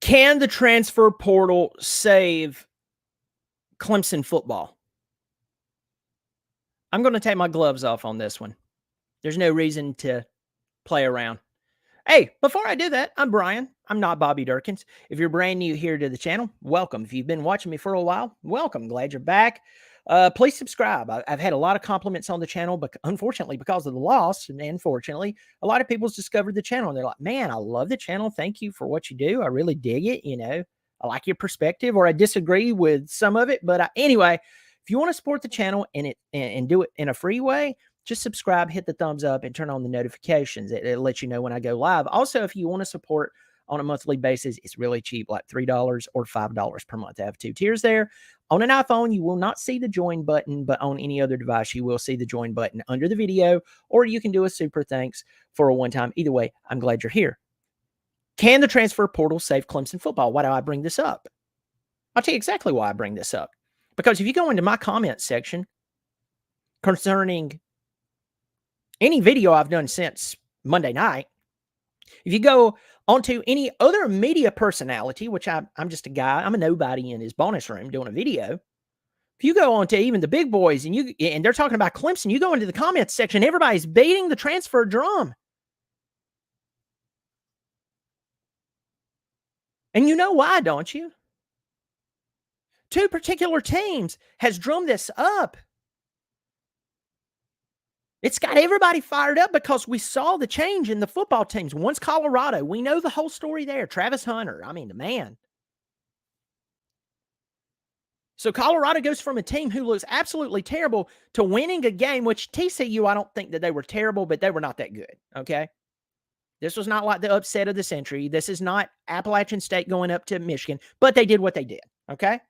Can the transfer portal save Clemson football? I'm going to take my gloves off on this one. There's no reason to play around. Hey, before I do that, I'm Brian. I'm not Bobby Durkins. If you're brand new here to the channel, welcome. If you've been watching me for a while, welcome. Glad you're back. Please subscribe. I've had a lot of compliments on the channel, but unfortunately, because of the loss, and unfortunately, a lot of people's discovered the channel. And they're like, man, I love the channel. Thank you for what you do. I really dig it. You know, I like your perspective, or I disagree with some of it. But anyway, if you want to support the channel and do it in a free way, just subscribe, hit the thumbs up, and turn on the notifications. It'll let you know when I go live. Also, if you want to support on a monthly basis, it's really cheap, like $3 or $5 per month. I have 2 tiers there. On an iPhone, you will not see the join button, but on any other device, you will see the join button under the video, or you can do a super thanks for a one-time. Either way, I'm glad you're here. Can the transfer portal save Clemson football? Why do I bring this up? I'll tell you exactly why I bring this up. Because if you go into my comment section concerning any video I've done since Monday night, if you go onto any other media personality, which I'm just a guy, I'm a nobody in his bonus room doing a video. If you go on to even the big boys and they're talking about Clemson, you go into the comments section, everybody's beating the transfer drum. And you know why, don't you? 2 particular teams has drummed this up. It's got everybody fired up because we saw the change in the football teams. One's Colorado. We know the whole story there. Travis Hunter. I mean, the man. So Colorado goes from a team who looks absolutely terrible to winning a game, which TCU, I don't think that they were terrible, but they were not that good, okay? This was not like the upset of the century. This is not Appalachian State going up to Michigan, but they did what they did, okay?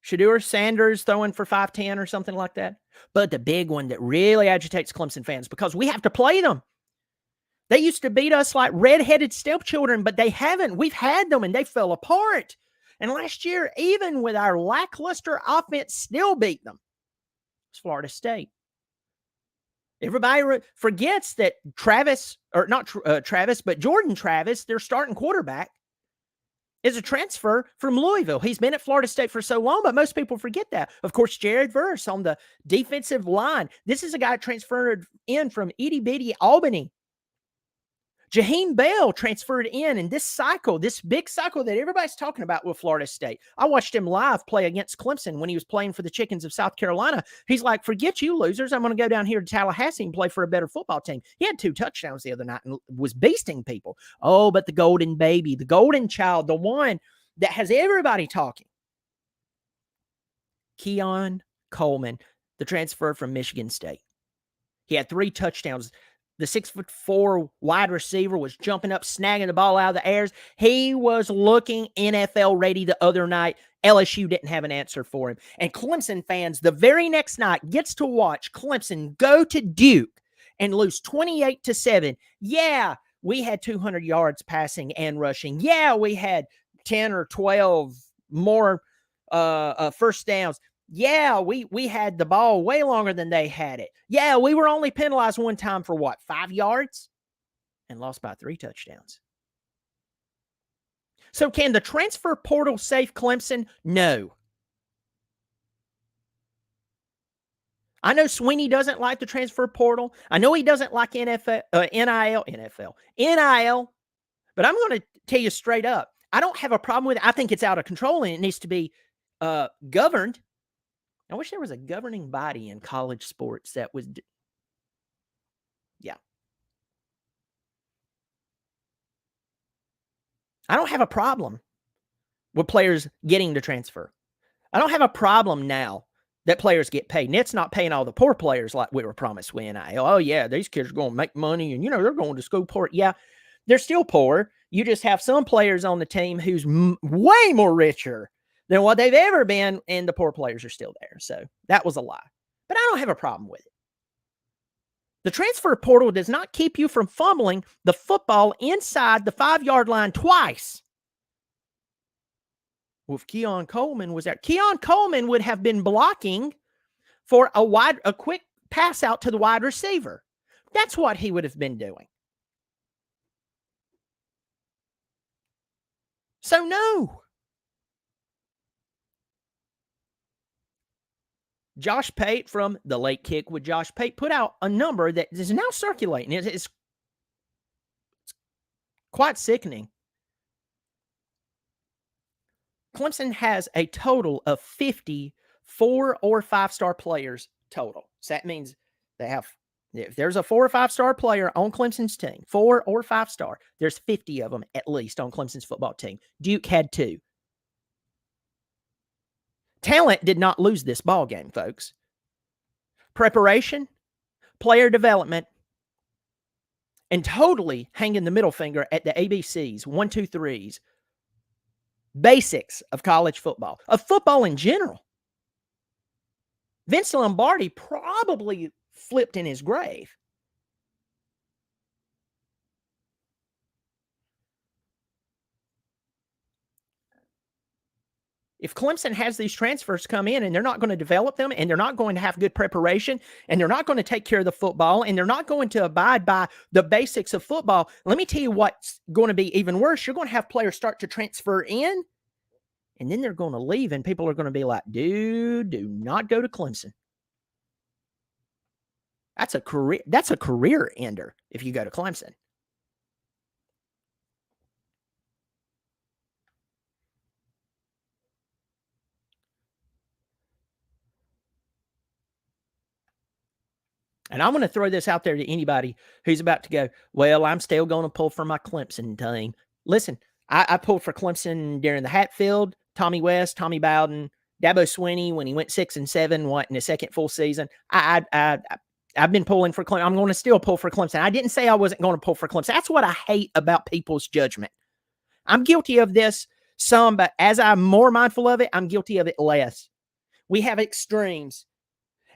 Shedeur Sanders throwing for 510 or something like that. But the big one that really agitates Clemson fans, because we have to play them. They used to beat us like redheaded stepchildren, but they haven't. We've had them, and they fell apart. And last year, even with our lackluster offense, still beat them. It's Florida State. Everybody forgets that Travis, or not Travis, but Jordan Travis, their starting quarterback, is a transfer from Louisville. He's been at Florida State for so long, but most people forget that. Of course, Jared Verse on the defensive line. This is a guy transferred in from itty-bitty Albany. Jaheim Bell transferred in this cycle, this big cycle that everybody's talking about with Florida State. I watched him live play against Clemson when he was playing for the Chickens of South Carolina. He's like, forget you losers. I'm going to go down here to Tallahassee and play for a better football team. He had 2 touchdowns the other night and was beasting people. Oh, but the golden baby, the golden child, the one that has everybody talking. Keon Coleman, the transfer from Michigan State. He had 3 touchdowns. The 6'4" wide receiver was jumping up, snagging the ball out of the airs. He was looking NFL ready the other night. LSU didn't have an answer for him. And Clemson fans, the very next night, gets to watch Clemson go to Duke and lose 28-7. Yeah, we had 200 yards passing and rushing. Yeah, we had 10 or 12 more first downs. Yeah, we had the ball way longer than they had it. Yeah, we were only penalized one time for what, 5 yards? And lost by 3 touchdowns. So can the transfer portal save Clemson? No. I know Sweeney doesn't like the transfer portal. I know he doesn't like NIL. But I'm going to tell you straight up, I don't have a problem with it. I think it's out of control and it needs to be governed. I wish there was a governing body in college sports that was, yeah. I don't have a problem with players getting to transfer. I don't have a problem now that players get paid. And it's not paying all the poor players like we were promised with NIL. Oh, yeah, these kids are going to make money and, you know, they're going to school poor. Yeah, they're still poor. You just have some players on the team who's way more richer than what they've ever been, and the poor players are still there. So that was a lie. But I don't have a problem with it. The transfer portal does not keep you from fumbling the football inside the 5-yard line twice. Well, if Keon Coleman was there, Keon Coleman would have been blocking for a quick pass out to the wide receiver. That's what he would have been doing. So, no. Josh Pate from The Late Kick with Josh Pate put out a number that is now circulating. It's quite sickening. Clemson has a total of 50 4 or 5-star players total. So that means they have, if there's a 4 or 5-star player on Clemson's team, 4 or 5-star, there's 50 of them at least on Clemson's football team. Duke had 2. Talent did not lose this ball game, folks. Preparation, player development, and totally hanging the middle finger at the ABCs, 1, 2, 3s, basics of college football, of football in general. Vince Lombardi probably flipped in his grave. If Clemson has these transfers come in and they're not going to develop them and they're not going to have good preparation and they're not going to take care of the football and they're not going to abide by the basics of football, let me tell you what's going to be even worse. You're going to have players start to transfer in and then they're going to leave and people are going to be like, dude, do not go to Clemson. That's a career ender if you go to Clemson. And I'm going to throw this out there to anybody who's about to go, well, I'm still going to pull for my Clemson team. Listen, I pulled for Clemson during the Hatfield, Tommy West, Tommy Bowden, Dabo Swinney when he went 6-7, in his second full season. I've been pulling for Clemson. I'm going to still pull for Clemson. I didn't say I wasn't going to pull for Clemson. That's what I hate about people's judgment. I'm guilty of this some, but as I'm more mindful of it, I'm guilty of it less. We have extremes.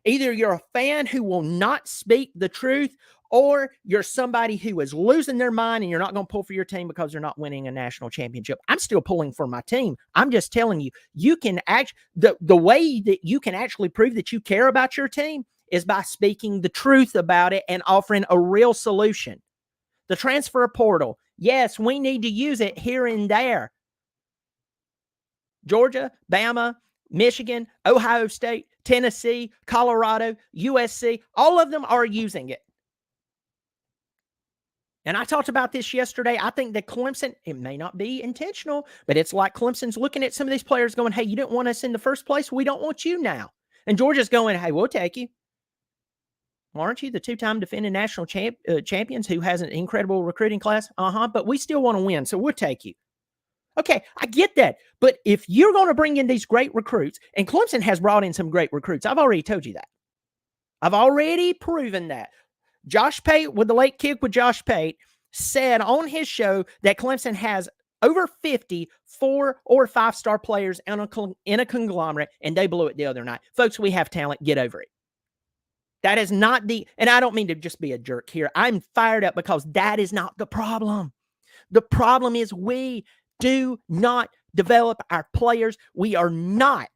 Either you're a fan who will not speak the truth, or you're somebody who is losing their mind and you're not going to pull for your team because they're not winning a national championship. I'm still pulling for my team. I'm just telling you, you can the way that you can actually prove that you care about your team is by speaking the truth about it and offering a real solution. The transfer portal. Yes, we need to use it here and there. Georgia, Bama, Michigan, Ohio State, Tennessee, Colorado, USC, all of them are using it. And I talked about this yesterday. I think that Clemson, it may not be intentional, but it's like Clemson's looking at some of these players going, hey, you didn't want us in the first place. We don't want you now. And Georgia's going, hey, we'll take you. Well, aren't you the 2-time defending national champions who has an incredible recruiting class? But we still want to win, so we'll take you. Okay, I get that. But if you're going to bring in these great recruits, and Clemson has brought in some great recruits, I've already told you that. I've already proven that. Josh Pate with The Late Kick with Josh Pate said on his show that Clemson has over 50 4 or 5-star players in a conglomerate, and they blew it the other night. Folks, we have talent. Get over it. That is not and I don't mean to just be a jerk here. I'm fired up because that is not the problem. The problem is we do not develop our players. We are not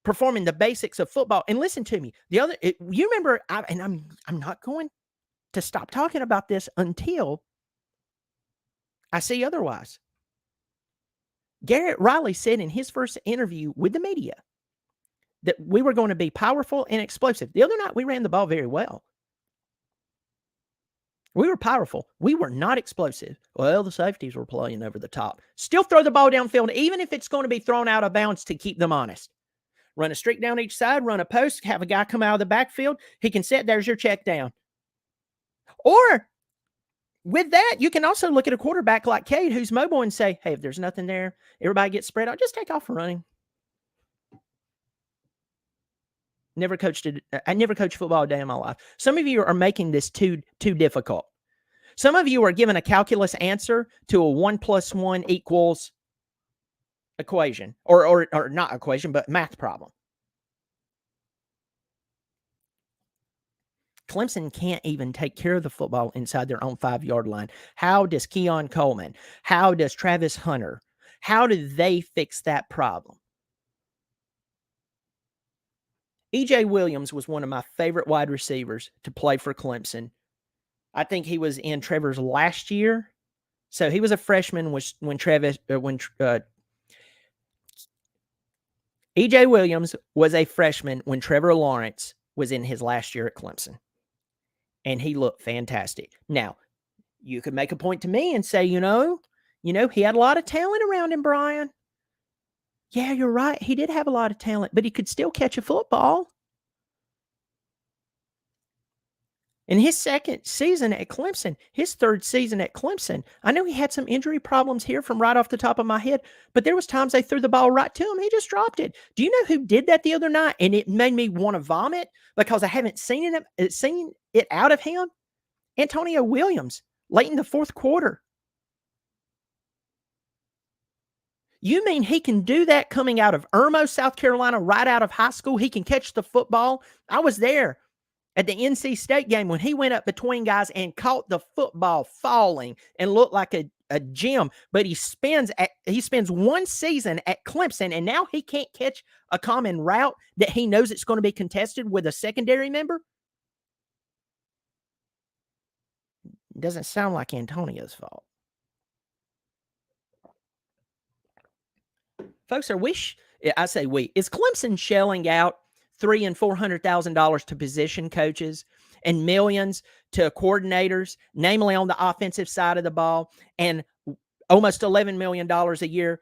performing the basics of football. And listen to me. You remember, I'm not going to stop talking about this until I see otherwise. Garrett Riley said in his first interview with the media that we were going to be powerful and explosive. The other night, we ran the ball very well. We were powerful. We were not explosive. Well, the safeties were playing over the top. Still throw the ball downfield, even if it's going to be thrown out of bounds to keep them honest. Run a streak down each side, run a post, have a guy come out of the backfield. He can set, there's your check down. Or with that, you can also look at a quarterback like Cade who's mobile and say, hey, if there's nothing there, everybody gets spread out, just take off running. I never coached football a day in my life. Some of you are making this too difficult. Some of you are given a calculus answer to a 1 + 1 = equation, or not equation, but math problem. Clemson can't even take care of the football inside their own 5-yard line. How does Keon Coleman? How does Travis Hunter? How do they fix that problem? E.J. Williams was one of my favorite wide receivers to play for Clemson. I think he was in Trevor's last year. So he was a freshman when E.J. Williams was a freshman when Trevor Lawrence was in his last year at Clemson, and he looked fantastic. Now, you could make a point to me and say, he had a lot of talent around him, Brian. Yeah, you're right. He did have a lot of talent, but he could still catch a football. In his second season at Clemson, his third season at Clemson, I know he had some injury problems here from right off the top of my head, but there was times they threw the ball right to him. He just dropped it. Do you know who did that the other night? And it made me want to vomit because I haven't seen it out of him. Antonio Williams, late in the fourth quarter. You mean he can do that coming out of Irmo, South Carolina, right out of high school? He can catch the football. I was there at the NC State game when he went up between guys and caught the football falling and looked like a gem. But he spends one season at Clemson, and now he can't catch a common route that he knows it's going to be contested with a secondary member. It doesn't sound like Antonio's fault. Folks, I say we, is Clemson shelling out $300,000 and $400,000 to position coaches and millions to coordinators, namely on the offensive side of the ball, and almost $11 million a year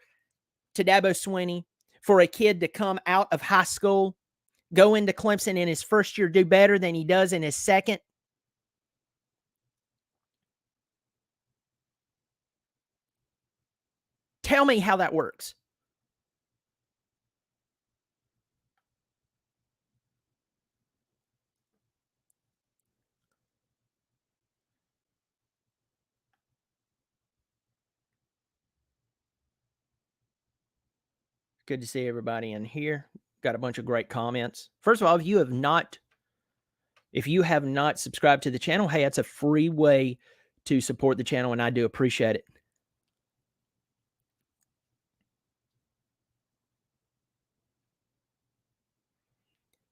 to Dabo Swinney for a kid to come out of high school, go into Clemson in his first year, do better than he does in his second? Tell me how that works. Good to see everybody in here. Got a bunch of great comments. First of all, if you have not subscribed to the channel, hey, that's a free way to support the channel, and I do appreciate it.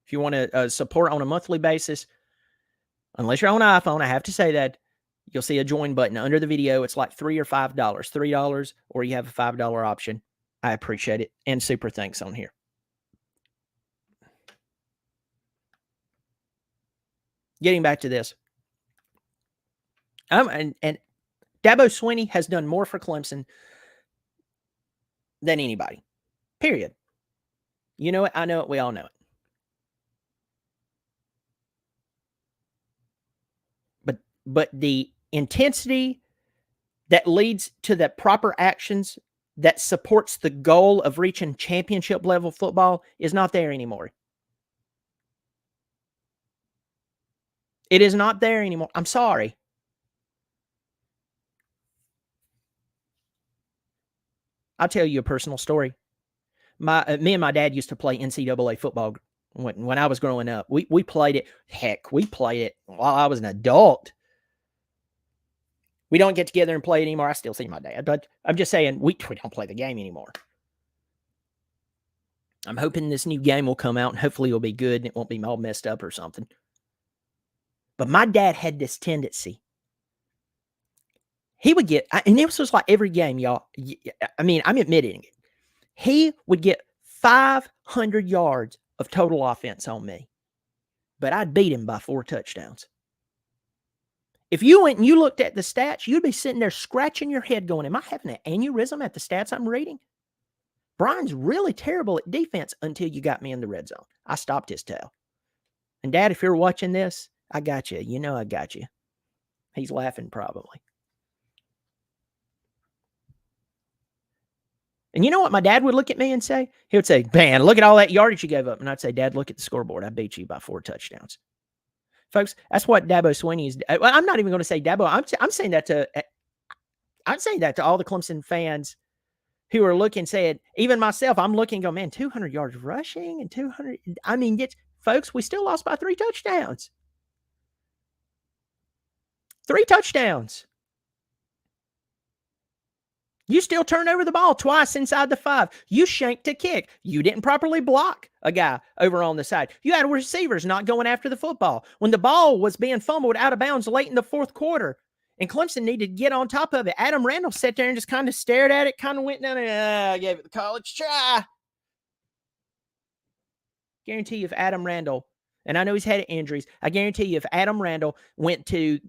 If you want to support on a monthly basis, unless you're on an iPhone, I have to say that, you'll see a join button under the video. It's like $3 or $5, $3, or you have a $5 option. I appreciate it. And super thanks on here. Getting back to this. And Dabo Swinney has done more for Clemson than anybody. Period. You know it. I know it. We all know it. But the intensity that leads to the proper actions that supports the goal of reaching championship level football is not there anymore. It is not there anymore. I'm sorry. I'll tell you a personal story. Me and my dad used to play NCAA football when I was growing up. We played it. Heck, we played it while I was an adult. We don't get together and play anymore. I still see my dad, but I'm just saying we don't play the game anymore. I'm hoping this new game will come out and hopefully it'll be good and it won't be all messed up or something. But my dad had this tendency. He would get, and this was like every game, y'all. I mean, I'm admitting it. He would get 500 yards of total offense on me, but I'd beat him by 4 touchdowns. If you went and you looked at the stats, you'd be sitting there scratching your head going, am I having an aneurysm at the stats I'm reading? Brian's really terrible at defense until you got me in the red zone. I stopped his tail. And Dad, if you're watching this, I got you. You know I got you. He's laughing probably. And you know what my dad would look at me and say? He would say, man, look at all that yardage you gave up. And I'd say, Dad, look at the scoreboard. I beat you by 4 touchdowns. Folks, that's what Dabo Swinney is. Well, I'm not even going to say Dabo. I'm saying that to all the Clemson fans who are looking, saying, even myself, I'm looking, go, man, 200 yards rushing and 200. I mean, folks, we still lost by 3 touchdowns. 3 touchdowns. You still turned over the ball twice inside the 5. You shanked a kick. You didn't properly block a guy over on the side. You had receivers not going after the football. When the ball was being fumbled out of bounds late in the fourth quarter, And Clemson needed to get on top of it. Adam Randall sat there and just kind of stared at it, kind of went down and gave it the college try. Guarantee you if Adam Randall, and I know he's had injuries, I guarantee you if Adam Randall went to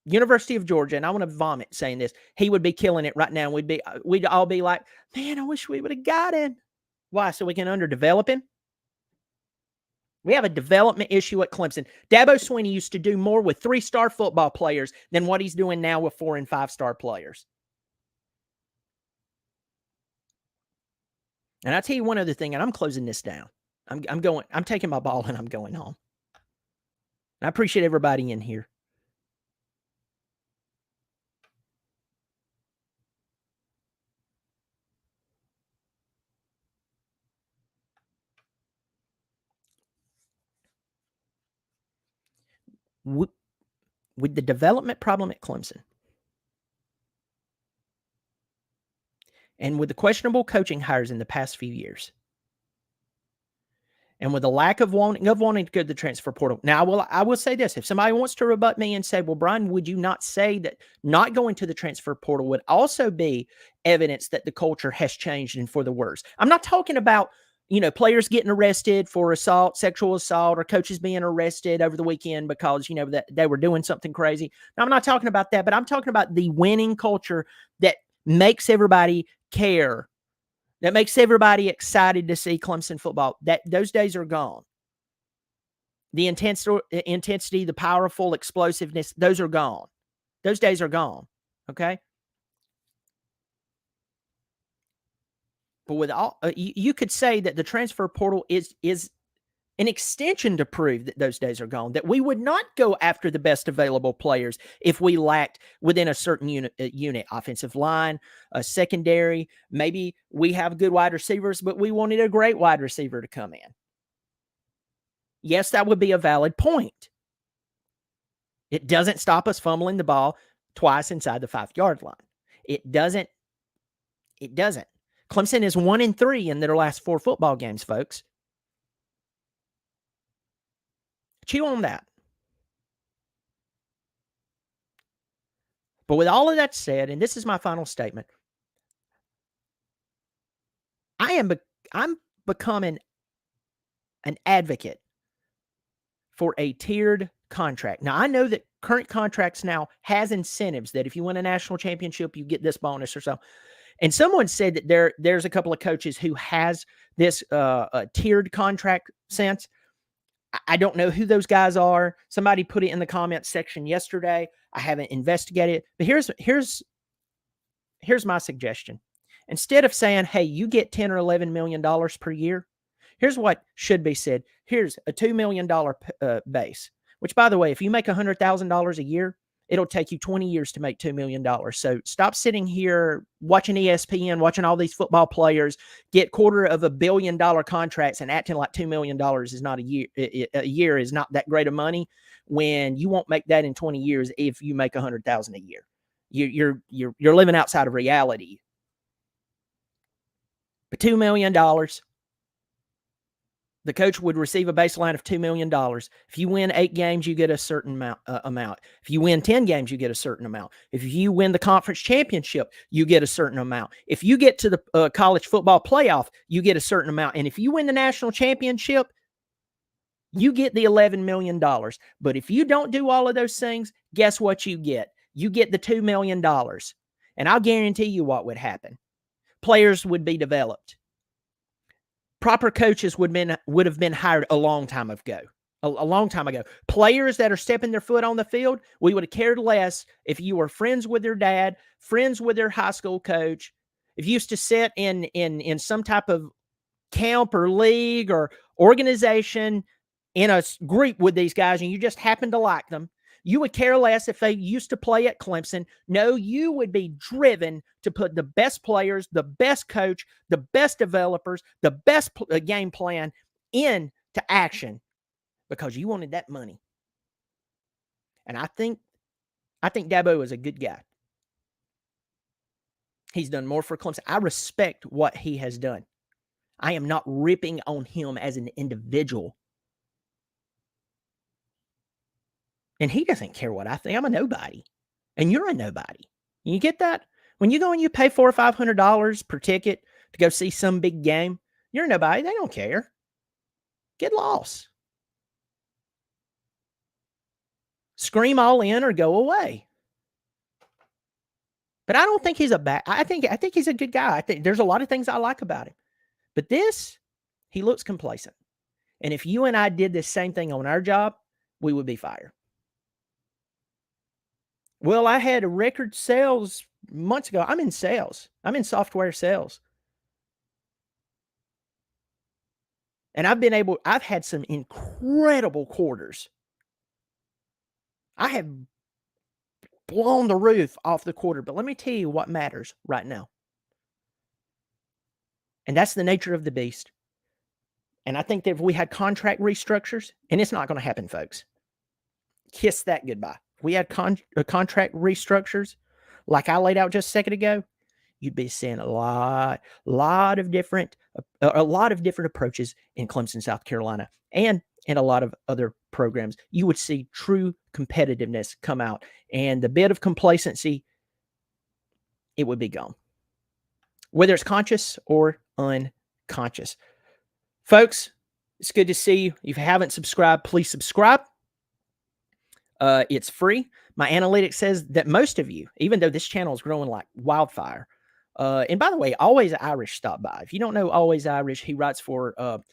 University of Georgia, and I want to vomit saying this, he would be killing it right now. We'd all be like, man, I wish we would have got him. Why? So we can underdevelop him? We have a development issue at Clemson. Dabo Swinney used to do more with 3-star football players than what he's doing now with 4- and 5-star players. And I'll tell you one other thing, and I'm closing this down. I'm taking my ball and I'm going home. I appreciate everybody in here. With the development problem at Clemson and with the questionable coaching hires in the past few years, and with the lack of wanting to go to the transfer portal. Now, I will say this. If somebody wants to rebut me and say, well, Brian, would you not say that not going to the transfer portal would also be evidence that the culture has changed and for the worse? I'm not talking about, players getting arrested for assault, sexual assault, or coaches being arrested over the weekend because, that they were doing something crazy. Now, I'm not talking about that, but I'm talking about the winning culture that makes everybody care, that makes everybody excited to see Clemson football. Those days are gone. The intensity, the powerful explosiveness, those are gone. Those days are gone. Okay. But with all, you could say that the transfer portal is an extension to prove that those days are gone, that we would not go after the best available players if we lacked within a certain unit, offensive line, a secondary. Maybe we have good wide receivers, but we wanted a great wide receiver to come in. Yes, that would be a valid point. It doesn't stop us fumbling the ball twice inside the 5-yard line. It doesn't. Clemson is 1-3 in their last 4 football games, folks. Chew on that. But with all of that said, and this is my final statement, I'm becoming an advocate for a tiered contract. Now, I know that current contracts now has incentives that if you win a national championship, you get this bonus or so. And someone said that there's a couple of coaches who has this tiered contract sense. I don't know who those guys are. Somebody put it in the comments section yesterday. I haven't investigated it. But here's my suggestion. Instead of saying, hey, you get $10 or $11 million per year, here's what should be said. Here's a $2 million base, which, by the way, if you make $100,000 a year, it'll take you 20 years to make $2 million. So stop sitting here watching ESPN, watching all these football players get $250 million contracts and acting like $2 million is not a year. A year is not that great of money when you won't make that in 20 years if you make $100,000 a year. You're living outside of reality. But $2 million, the coach would receive a baseline of $2 million. If you win 8 games, you get a certain amount. If you win 10 games, you get a certain amount. If you win the conference championship, you get a certain amount. If you get to the college football playoff, you get a certain amount. And if you win the national championship, you get the $11 million. But if you don't do all of those things, guess what you get? You get the $2 million. And I'll guarantee you what would happen. Players would be developed. Proper coaches would have been hired a long time ago. A long time ago. Players that are stepping their foot on the field, we would have cared less if you were friends with their dad, friends with their high school coach. If you used to sit in some type of camp or league or organization in a group with these guys and you just happen to like them, you would care less if they used to play at Clemson. No, you would be driven to put the best players, the best coach, the best developers, the best game plan into action because you wanted that money. And I think Dabo is a good guy. He's done more for Clemson. I respect what he has done. I am not ripping on him as an individual. And he doesn't care what I think. I'm a nobody. and you're a nobody. You get that? When you go and you pay $400 or $500 per ticket to go see some big game, you're a nobody. They don't care. Get lost. Scream all in or go away. But I don't think he's a bad. I think he's a good guy. I think there's a lot of things I like about him. But this, he looks complacent. And if you and I did the same thing on our job, we would be fired. Well, I had a record sales months ago. I'm in sales. I'm in software sales. And I've had some incredible quarters. I have blown the roof off the quarter, but let me tell you what matters right now. And that's the nature of the beast. And I think that if we had contract restructures, and it's not going to happen, folks, kiss that goodbye. If we had contract restructures like I laid out just a second ago, you'd be seeing a lot of different approaches in Clemson, South Carolina, and in a lot of other programs. You would see true competitiveness come out, and the bit of complacency, it would be gone, whether it's conscious or unconscious. Folks, it's good to see you. If you haven't subscribed, please subscribe. It's free. My analytics says that most of you, even though this channel is growing like wildfire, and by the way, Always Irish stopped by. If you don't know Always Irish, he writes for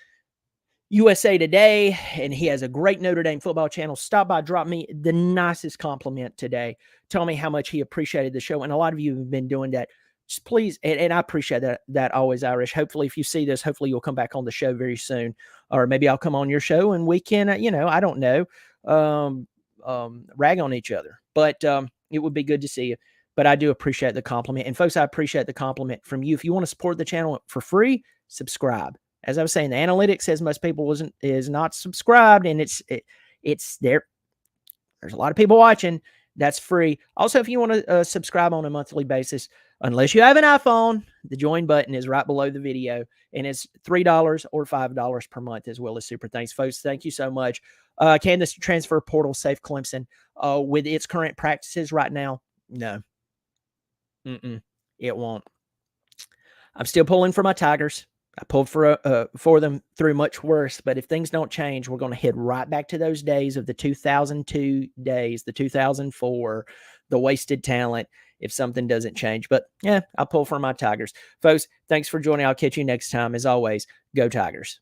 USA Today, and he has a great Notre Dame football channel. Stop by, drop me the nicest compliment today. Tell me how much he appreciated the show, and a lot of you have been doing that. Just please, and I appreciate that Always Irish. Hopefully, if you see this, hopefully you'll come back on the show very soon, or maybe I'll come on your show and we can, I don't know, rag on each other. But it would be good to see you. But I do appreciate the compliment. And folks, I appreciate the compliment from you. If you want to support the channel for free, subscribe. As I was saying, the analytics says most people is not subscribed, and it's there. There's a lot of people watching. That's free. Also, if you want to subscribe on a monthly basis, unless you have an iPhone, the join button is right below the video, and it's $3 or $5 per month, as well as super thanks, folks. Thank you so much. Can this transfer portal save Clemson with its current practices right now? No. It won't. I'm still pulling for my Tigers. I pulled for them through much worse, but if things don't change, we're going to head right back to those days of the 2002 days, the 2004, the wasted talent, if something doesn't change. But yeah, I'll pull for my Tigers. Folks, thanks for joining. I'll catch you next time. As always, go Tigers.